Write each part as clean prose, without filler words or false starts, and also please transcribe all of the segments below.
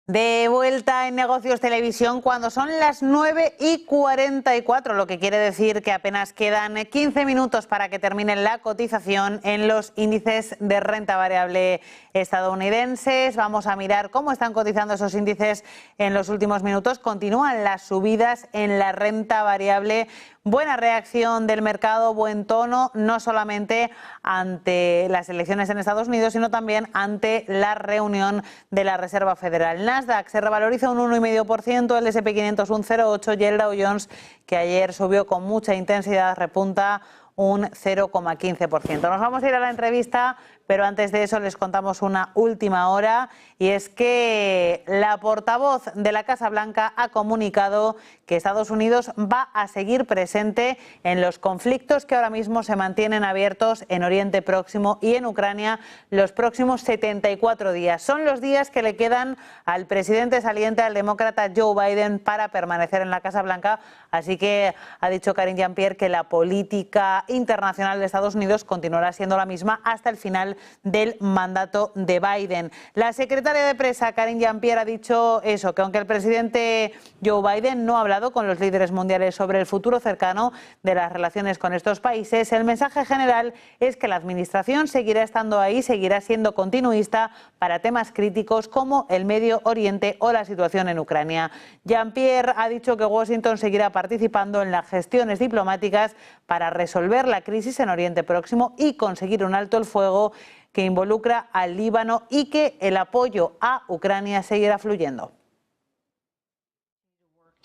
De vuelta en Negocios Televisión cuando son las 9:44, lo que quiere decir que apenas quedan 15 minutos para que termine la cotización en los índices de renta variable estadounidenses. Vamos a mirar cómo están cotizando esos índices en los últimos minutos. Continúan las subidas en la renta variable. Buena reacción del mercado, buen tono, no solamente ante las elecciones en Estados Unidos, sino también ante la reunión de la Reserva Federal. Nasdaq se revaloriza un 1,5%, el S&P 500 un 0,8% y el Dow Jones, que ayer subió con mucha intensidad, repunta un 0,15%. Nos vamos a ir a la entrevista, pero antes de eso les contamos una última hora, y es que la portavoz de la Casa Blanca ha comunicado que Estados Unidos va a seguir presente en los conflictos que ahora mismo se mantienen abiertos en Oriente Próximo y en Ucrania los próximos 74 días. Son los días que le quedan al presidente saliente, al demócrata Joe Biden, para permanecer en la Casa Blanca. Así que ha dicho Karine Jean-Pierre que la política internacional de Estados Unidos continuará siendo la misma hasta el final del mandato de Biden. La secretaria de prensa, Karine Jean-Pierre, ha dicho eso, que aunque el presidente Joe Biden no ha hablado con los líderes mundiales sobre el futuro cercano de las relaciones con estos países, el mensaje general es que la administración seguirá estando ahí, seguirá siendo continuista para temas críticos como el Medio Oriente o la situación en Ucrania. Jean-Pierre ha dicho que Washington seguirá participando en las gestiones diplomáticas para resolver la crisis en Oriente Próximo y conseguir un alto el fuego que involucra al Líbano, y que el apoyo a Ucrania seguirá fluyendo.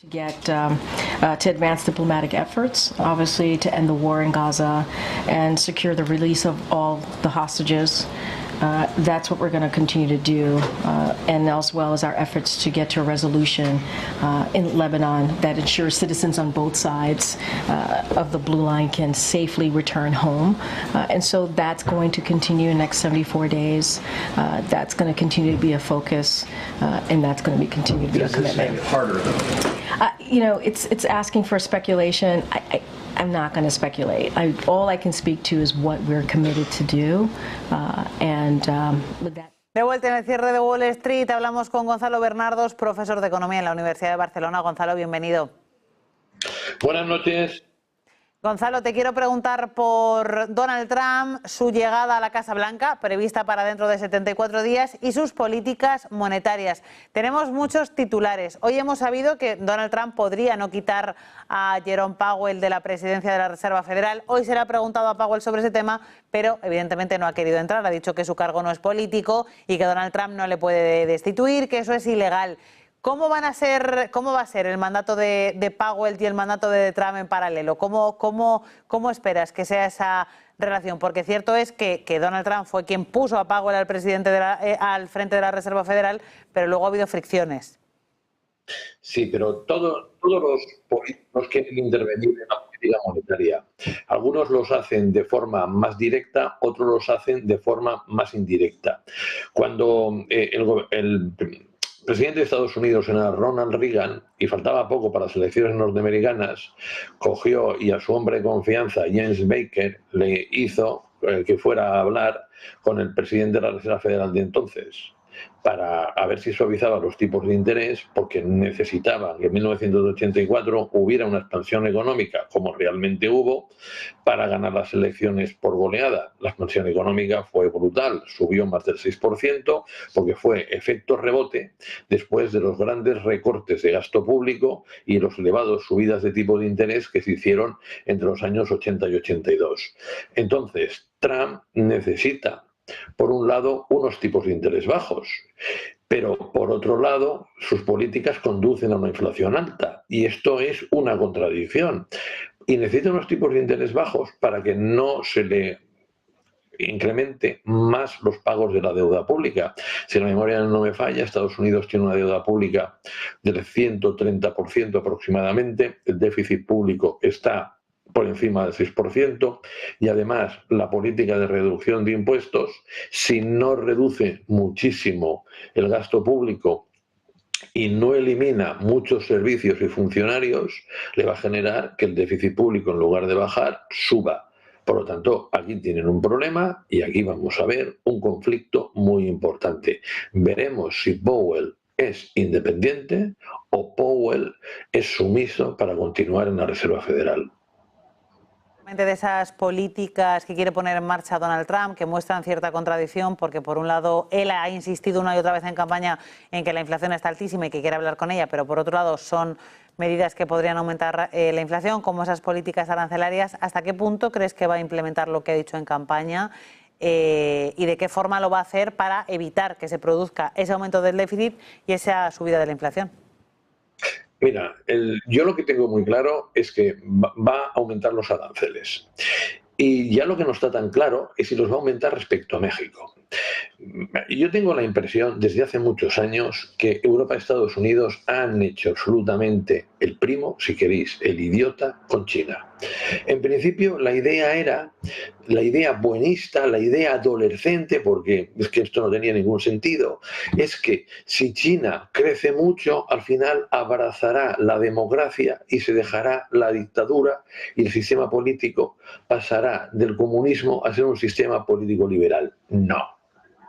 To advance diplomatic efforts, obviously to end the war in Gaza and secure the release of all the hostages. That's what we're going to continue to do, and as well as our efforts to get to a resolution in Lebanon that ensures citizens on both sides of the blue line can safely return home. And so that's going to continue in the next 74 days. That's going to continue to be a focus, and that's going to continue to be a commitment. Harder, though. It's asking for speculation. I'm not going to speculate. All I can speak to is what we're committed to do, with that. De vuelta en el cierre de Wall Street, hablamos con Gonzalo Bernardos, profesor de Economía en la Universidad de Barcelona. Gonzalo, bienvenido. Buenas noches. Gonzalo, te quiero preguntar por Donald Trump, su llegada a la Casa Blanca, prevista para dentro de 74 días, y sus políticas monetarias. Tenemos muchos titulares. Hoy hemos sabido que Donald Trump podría no quitar a Jerome Powell de la presidencia de la Reserva Federal. Hoy se le ha preguntado a Powell sobre ese tema, pero evidentemente no ha querido entrar. Ha dicho que su cargo no es político y que Donald Trump no le puede destituir, que eso es ilegal. ¿Cómo va a ser el mandato de Powell y el mandato de Trump en paralelo? ¿Cómo esperas que sea esa relación? Porque cierto es que Donald Trump fue quien puso a Powell al frente de la Reserva Federal, pero luego ha habido fricciones. Sí, pero todos los políticos quieren intervenir en la política monetaria. Algunos los hacen de forma más directa, otros los hacen de forma más indirecta. Cuando el presidente de Estados Unidos era Ronald Reagan y faltaba poco para las elecciones norteamericanas, cogió y a su hombre de confianza, James Baker, le hizo que fuera a hablar con el presidente de la Reserva Federal de entonces, para ver si suavizaba los tipos de interés, porque necesitaban que en 1984 hubiera una expansión económica, como realmente hubo, para ganar las elecciones por goleada. La expansión económica fue brutal, subió más del 6%, porque fue efecto rebote después de los grandes recortes de gasto público y los elevados subidas de tipo de interés que se hicieron entre los años 80 y 82. Entonces, Trump necesita, por un lado, unos tipos de interés bajos, pero por otro lado, sus políticas conducen a una inflación alta, y esto es una contradicción. Y necesita unos tipos de interés bajos para que no se le incremente más los pagos de la deuda pública. Si la memoria no me falla, Estados Unidos tiene una deuda pública del 130% aproximadamente, el déficit público está por encima del 6%, y además la política de reducción de impuestos, si no reduce muchísimo el gasto público y no elimina muchos servicios y funcionarios, le va a generar que el déficit público, en lugar de bajar, suba. Por lo tanto, aquí tienen un problema y aquí vamos a ver un conflicto muy importante. Veremos si Powell es independiente o Powell es sumiso para continuar en la Reserva Federal. De esas políticas que quiere poner en marcha Donald Trump, que muestran cierta contradicción, porque por un lado él ha insistido una y otra vez en campaña en que la inflación está altísima y que quiere hablar con ella, pero por otro lado son medidas que podrían aumentar la inflación, como esas políticas arancelarias. ¿Hasta qué punto crees que va a implementar lo que ha dicho en campaña y de qué forma lo va a hacer para evitar que se produzca ese aumento del déficit y esa subida de la inflación? Mira, yo lo que tengo muy claro es que va a aumentar los aranceles. Y ya lo que no está tan claro es si los va a aumentar respecto a México. Yo tengo la impresión desde hace muchos años que Europa y Estados Unidos han hecho absolutamente el primo, si queréis, el idiota con China. En principio la idea era la idea buenista, la idea adolescente, porque es que esto no tenía ningún sentido, es que si China crece mucho, al final abrazará la democracia y se dejará la dictadura y el sistema político pasará del comunismo a ser un sistema político liberal. No.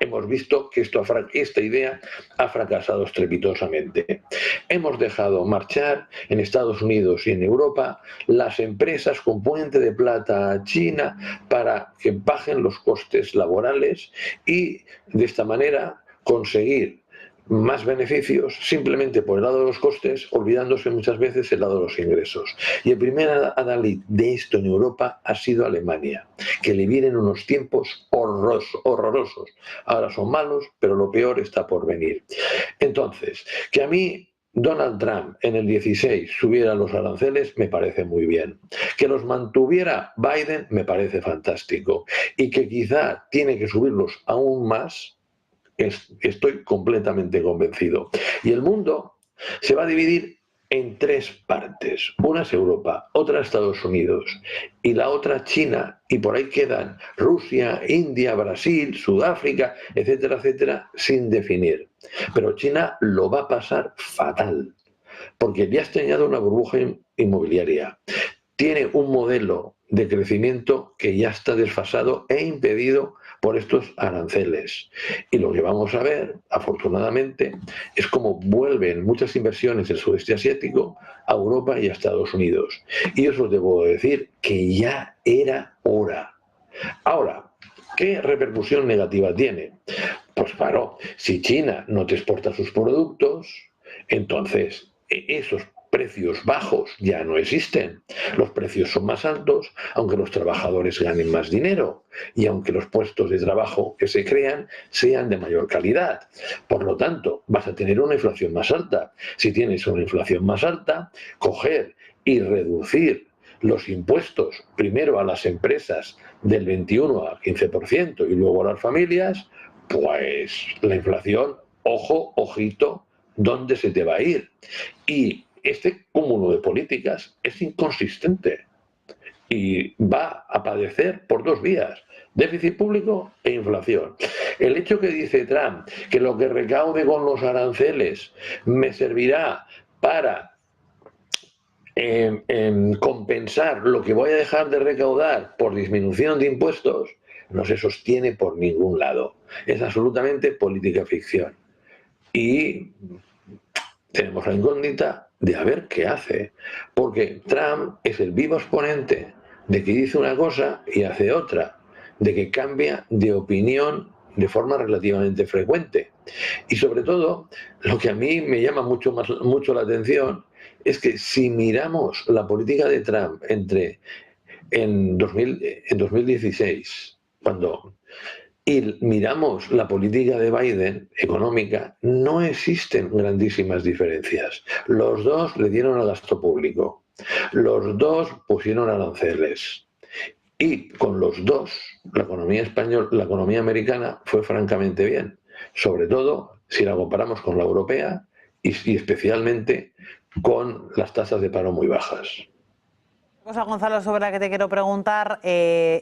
Hemos visto que esta idea ha fracasado estrepitosamente. Hemos dejado marchar en Estados Unidos y en Europa las empresas con puente de plata a China para que bajen los costes laborales y de esta manera conseguir más beneficios simplemente por el lado de los costes, olvidándose muchas veces el lado de los ingresos. Y el primer adalid de esto en Europa ha sido Alemania, que le vienen unos tiempos horrorosos. Ahora son malos, pero lo peor está por venir. Entonces, que a mí Donald Trump en el 16 subiera los aranceles me parece muy bien. Que los mantuviera Biden me parece fantástico. Y que quizá tiene que subirlos aún más, estoy completamente convencido. Y el mundo se va a dividir en tres partes. Una es Europa, otra Estados Unidos y la otra China. Y por ahí quedan Rusia, India, Brasil, Sudáfrica, etcétera, etcétera, sin definir. Pero China lo va a pasar fatal, porque ya ha estallado una burbuja inmobiliaria. Tiene un modelo de crecimiento que ya está desfasado e impedido por estos aranceles. Y lo que vamos a ver, afortunadamente, es cómo vuelven muchas inversiones del sudeste asiático a Europa y a Estados Unidos. Y os debo decir que ya era hora. Ahora, ¿qué repercusión negativa tiene? Pues claro, si China no te exporta sus productos, entonces esos precios bajos ya no existen. Los precios son más altos, aunque los trabajadores ganen más dinero y aunque los puestos de trabajo que se crean sean de mayor calidad. Por lo tanto, vas a tener una inflación más alta. Si tienes una inflación más alta, coger y reducir los impuestos, primero a las empresas del 21 al 15% y luego a las familias, pues la inflación, ojo, ojito, ¿dónde se te va a ir? Y este cúmulo de políticas es inconsistente y va a padecer por dos vías: déficit público e inflación. El hecho que dice Trump que lo que recaude con los aranceles me servirá para compensar lo que voy a dejar de recaudar por disminución de impuestos, no se sostiene por ningún lado. Es absolutamente política ficción. Y tenemos la incógnita de a ver qué hace, porque Trump es el vivo exponente de que dice una cosa y hace otra, de que cambia de opinión de forma relativamente frecuente. Y sobre todo, lo que a mí me llama mucho la atención es que si miramos la política de Trump en 2016, y miramos la política de Biden económica, no existen grandísimas diferencias. Los dos le dieron al gasto público, los dos pusieron aranceles y con los dos la economía española, la economía americana fue francamente bien, sobre todo si la comparamos con la europea y especialmente con las tasas de paro muy bajas. Cosa, Gonzalo, sobre la que te quiero preguntar,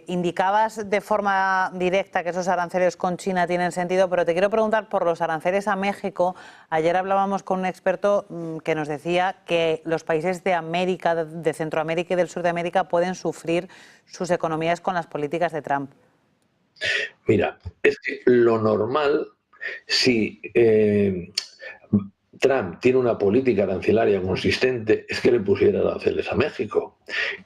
indicabas de forma directa que esos aranceles con China tienen sentido, pero te quiero preguntar por los aranceles a México. Ayer hablábamos con un experto que nos decía que los países de América, de Centroamérica y del Sur de América pueden sufrir sus economías con las políticas de Trump. Mira, es que lo normal, si Trump tiene una política arancelaria consistente, es que le pusiera aranceles a México.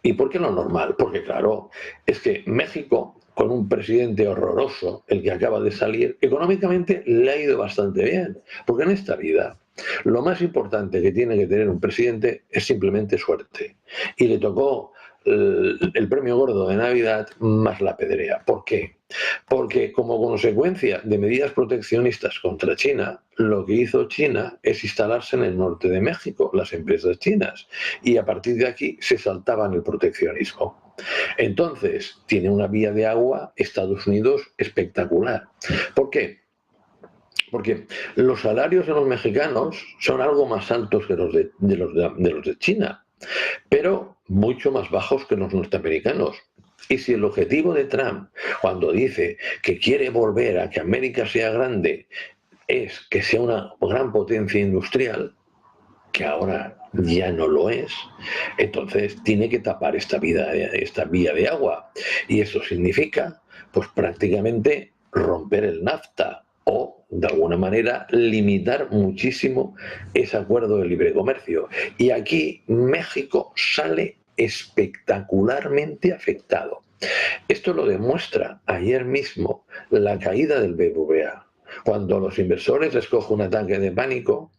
¿Y por qué lo normal? Porque claro, es que México, con un presidente horroroso, el que acaba de salir, económicamente le ha ido bastante bien. Porque en esta vida lo más importante que tiene que tener un presidente es simplemente suerte. Y le tocó el premio gordo de Navidad más la pedrea. ¿Por qué? Porque como consecuencia de medidas proteccionistas contra China, lo que hizo China es instalarse en el norte de México, las empresas chinas, y a partir de aquí se saltaban el proteccionismo. Entonces, tiene una vía de agua Estados Unidos espectacular. ¿Por qué? Porque los salarios de los mexicanos son algo más altos que los de China, pero mucho más bajos que los norteamericanos. Y si el objetivo de Trump, cuando dice que quiere volver a que América sea grande, es que sea una gran potencia industrial, que ahora ya no lo es, entonces tiene que tapar esta vía de agua. Y eso significa, pues prácticamente romper el NAFTA o, de alguna manera, limitar muchísimo ese acuerdo de libre comercio. Y aquí México sale espectacularmente afectado. Esto lo demuestra ayer mismo la caída del BBVA. Cuando los inversores les coge un ataque de pánico,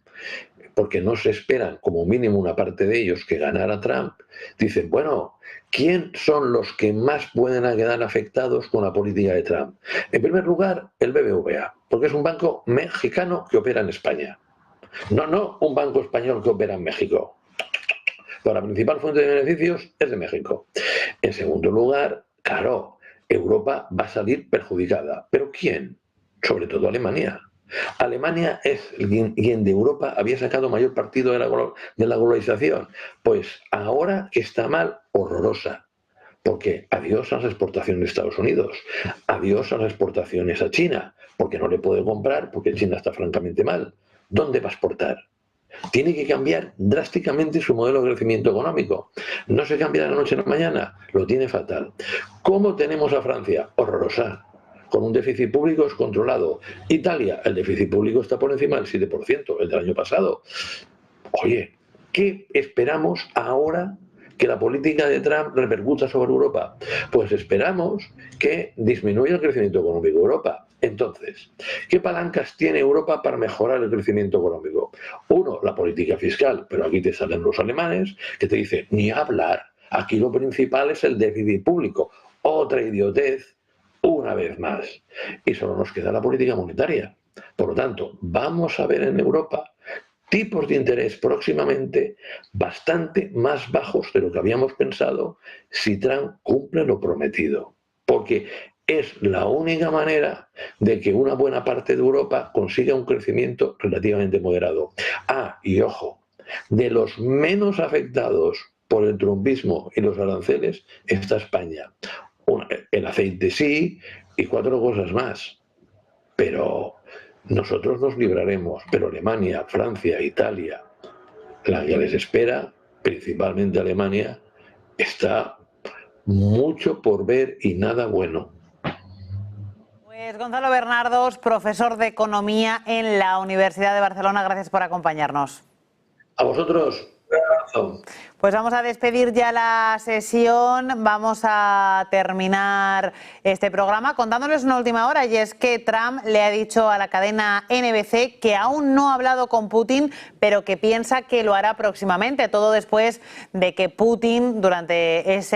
porque no se esperan, como mínimo una parte de ellos, que ganara Trump, dicen, bueno, ¿quién son los que más pueden quedar afectados con la política de Trump? En primer lugar, el BBVA, porque es un banco mexicano que opera en España. No un banco español que opera en México. Pero la principal fuente de beneficios es de México. En segundo lugar, claro, Europa va a salir perjudicada. ¿Pero quién? Sobre todo Alemania. Alemania es quien de Europa había sacado mayor partido de la globalización. Pues ahora que está mal, horrorosa. Porque adiós a las exportaciones de Estados Unidos, adiós a las exportaciones a China, porque no le puede comprar, porque China está francamente mal. ¿Dónde va a exportar? Tiene que cambiar drásticamente su modelo de crecimiento económico. No se cambia de la noche a la mañana, lo tiene fatal. ¿Cómo tenemos a Francia? Horrorosa, con un déficit público descontrolado. Italia, el déficit público está por encima del 7%, el del año pasado. Oye, ¿qué esperamos ahora que la política de Trump repercuta sobre Europa? Pues esperamos que disminuya el crecimiento económico de Europa. Entonces, ¿qué palancas tiene Europa para mejorar el crecimiento económico? Uno, la política fiscal, pero aquí te salen los alemanes que te dicen, ni hablar, aquí lo principal es el déficit público. Otra idiotez, una vez más. Y solo nos queda la política monetaria. Por lo tanto, vamos a ver en Europa tipos de interés próximamente bastante más bajos de lo que habíamos pensado si Trump cumple lo prometido. Porque es la única manera de que una buena parte de Europa consiga un crecimiento relativamente moderado. Ah, y ojo, de los menos afectados por el trumpismo y los aranceles está España. El aceite sí y 4 cosas más. Pero nosotros nos libraremos, pero Alemania, Francia, Italia, la que les espera, principalmente Alemania, está mucho por ver y nada bueno. Pues Gonzalo Bernardos, profesor de Economía en la Universidad de Barcelona, gracias por acompañarnos. A vosotros. Pues vamos a despedir ya la sesión, vamos a terminar este programa contándoles una última hora, y es que Trump le ha dicho a la cadena NBC que aún no ha hablado con Putin, pero que piensa que lo hará próximamente, todo después de que Putin durante ese